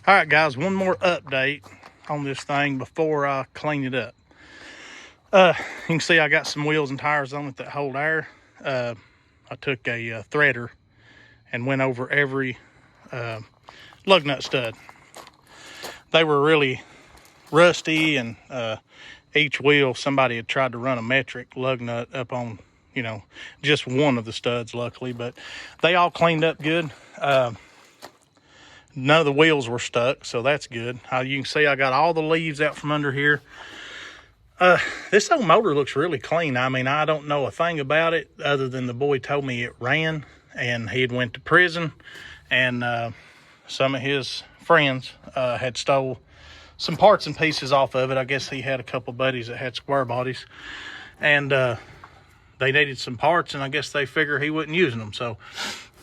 All right, guys, one more update on this thing before I clean it up. You can see I got some wheels and tires on it that hold air. I took a threader and went over every lug nut stud. They were really rusty, and each wheel, somebody had tried to run a metric lug nut up on, just one of the studs, luckily, but they all cleaned up good. None of the wheels were stuck, so that's good. You can see I got all the leaves out from under here. This old motor looks really clean. I mean, I don't know a thing about it other than the boy told me it ran, and he had went to prison, and some of his friends had stole some parts and pieces off of it. I guess he had a couple buddies that had square bodies, and they needed some parts, and I guess they figure he wasn't using them, so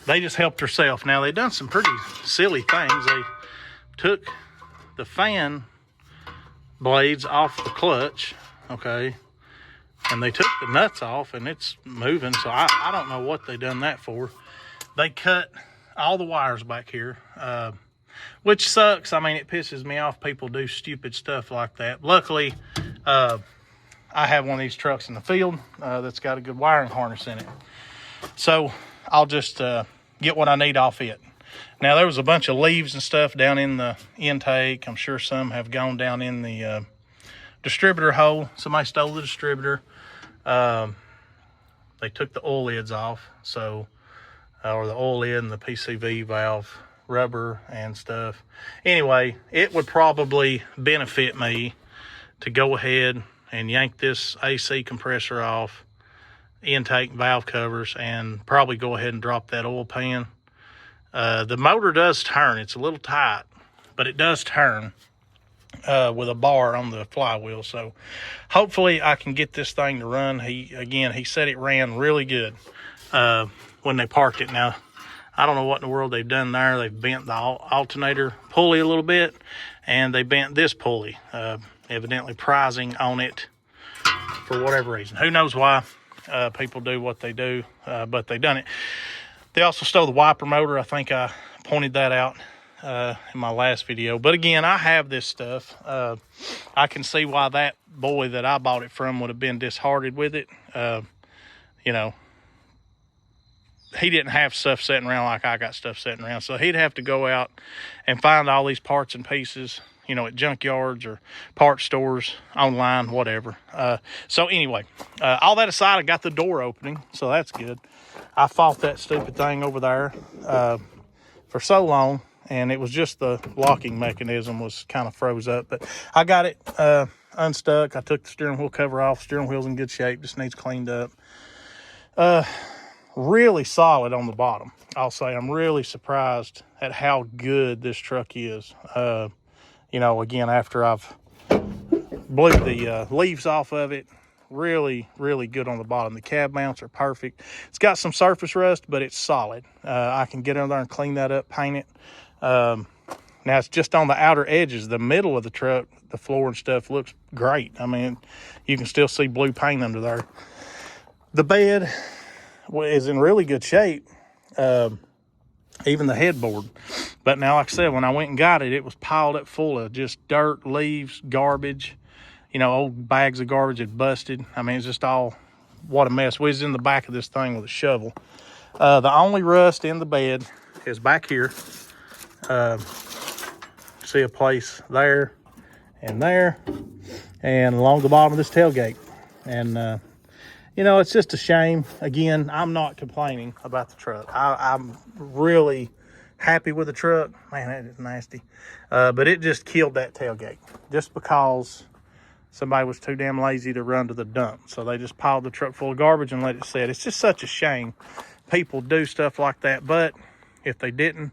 they just helped herself. Now, they done some pretty silly things. They took the fan blades off the clutch, okay, and they took the nuts off, and it's moving, so I don't know what they done that for. They cut all the wires back here, which sucks. I mean, it pisses me off people do stupid stuff like that. Luckily, I have one of these trucks in the field that's got a good wiring harness in it, so I'll just get what I need off it. Now, there was a bunch of leaves and stuff down in the intake. I'm sure some have gone down in the distributor hole. Somebody stole the distributor. They took the oil lids off, so or the oil lid and the PCV valve rubber and stuff. Anyway, it would probably benefit me to go ahead and yank this AC compressor off, intake valve covers, and probably go ahead and drop that oil pan. The motor does turn. It's a little tight, but it does turn with a bar on the flywheel, so hopefully I can get this thing to run. He said it ran really good when they parked it. Now, I don't know what in the world they've done there. They've bent the alternator pulley a little bit, and they bent this pulley, evidently prizing on it for whatever reason. Who knows why people do what they do, but they done it. They also stole the wiper motor. I think I pointed that out in my last video. But again, I have this stuff. I can see why that boy that I bought it from would have been disheartened with it. He didn't have stuff sitting around like I got stuff sitting around. So he'd have to go out and find all these parts and pieces, at junkyards or parts stores, online, whatever. So anyway, all that aside, I got the door opening, so that's good. I fought that stupid thing over there for so long, and it was just the locking mechanism was kind of froze up. But I got it unstuck. I took the steering wheel cover off. Steering wheel's in good shape, just needs cleaned up. Really solid on the bottom. I'll say I'm really surprised at how good this truck is. Again, after I've blew the leaves off of it, really, really good on the bottom. The cab mounts are perfect. It's got some surface rust, but it's solid. I can get in there and clean that up, paint it. Now, it's just on the outer edges. The middle of the truck, the floor and stuff looks great. I mean, you can still see blue paint under there. The bed is in really good shape, even the headboard. But now, like I said, when I went and got it, it was piled up full of just dirt, leaves, garbage. Old bags of garbage had busted. I mean, it's just all, what a mess. We was in the back of this thing with a shovel. The only rust in the bed is back here. See a place there, and along the bottom of this tailgate. And, it's just a shame. Again, I'm not complaining about the truck. I'm really happy with the truck. Man, that is nasty. But it just killed that tailgate just because somebody was too damn lazy to run to the dump. So they just piled the truck full of garbage and let it sit. It's just such a shame people do stuff like that. But if they didn't,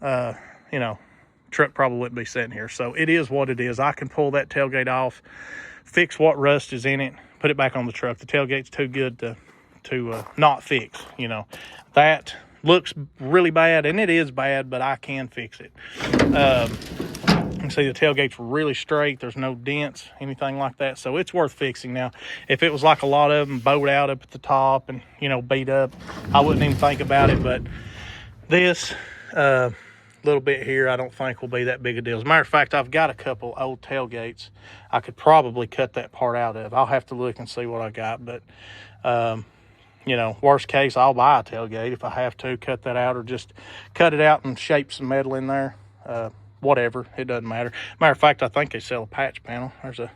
truck probably wouldn't be sitting here. So it is what it is. I can pull that tailgate off, fix what rust is in it, put it back on the truck. The tailgate's too good to not fix. That looks really bad, and it is bad, but I can fix it. You can see the tailgate's really straight. There's no dents, anything like that. So it's worth fixing. Now, if it was like a lot of them bowed out up at the top and, beat up, I wouldn't even think about it. But this, little bit here I don't think will be that big a deal. As a matter of fact, I've got a couple old tailgates I could probably cut that part out of. I'll have to look and see what I got, but you know, worst case, I'll buy a tailgate if I have to, cut that out, or just cut it out and shape some metal in there. Whatever, it doesn't matter. Matter of fact, I think they sell a patch panel. There's a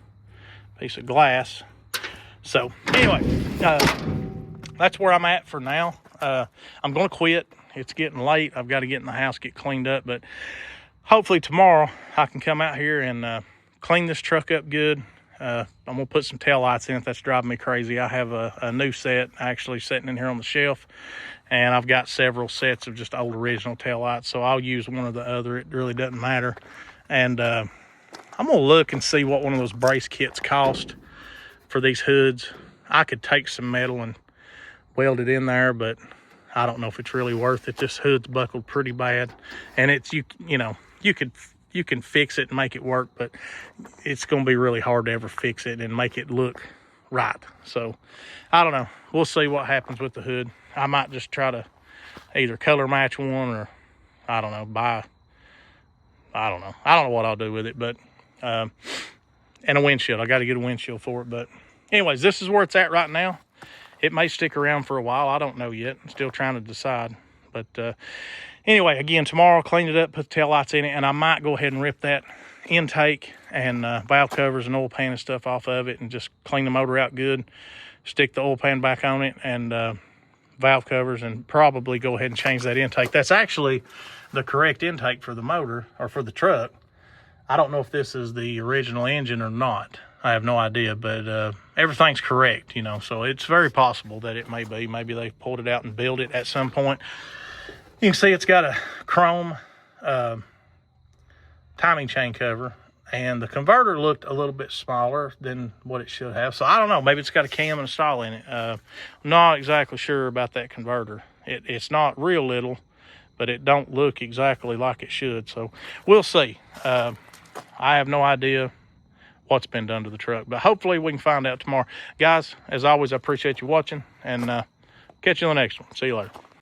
piece of glass. So anyway, that's where I'm at for now. I'm going to quit. It's getting late. I've got to get in the house, get cleaned up, but hopefully tomorrow I can come out here and clean this truck up good. I'm going to put some tail lights in it. That's driving me crazy. I have a new set actually sitting in here on the shelf, and I've got several sets of just old original tail lights, so I'll use one or the other. It really doesn't matter. And I'm going to look and see what one of those brace kits cost for these hoods. I could take some metal and weld it in there, but I don't know if it's really worth it. This hood's buckled pretty bad, and it's, you know, you can fix it and make it work, but it's going to be really hard to ever fix it and make it look right. So I don't know. We'll see what happens with the hood. I might just try to either color match one, or I don't know, I don't know what I'll do with it, but and a windshield. I got to get a windshield for it. But anyways, this is where it's at right now. It may stick around for a while. I don't know yet. I'm still trying to decide. But anyway, again, tomorrow I'll clean it up, put the tail lights in it, and I might go ahead and rip that intake and valve covers and oil pan and stuff off of it, and just clean the motor out good, stick the oil pan back on it, and valve covers, and probably go ahead and change that intake. That's actually the correct intake for the motor, or for the truck. I don't know if this is the original engine or not. I have no idea, but everything's correct, you know, so it's very possible that it may be. Maybe they pulled it out and built it at some point. You can see it's got a chrome timing chain cover, and the converter looked a little bit smaller than what it should have. So I don't know, maybe it's got a cam and a stall in it. I'm not exactly sure about that converter. It's not real little, but it don't look exactly like it should. So we'll see. I have no idea what's been done to the truck, but hopefully we can find out tomorrow. Guys, as always, I appreciate you watching, and catch you on the next one. See you later.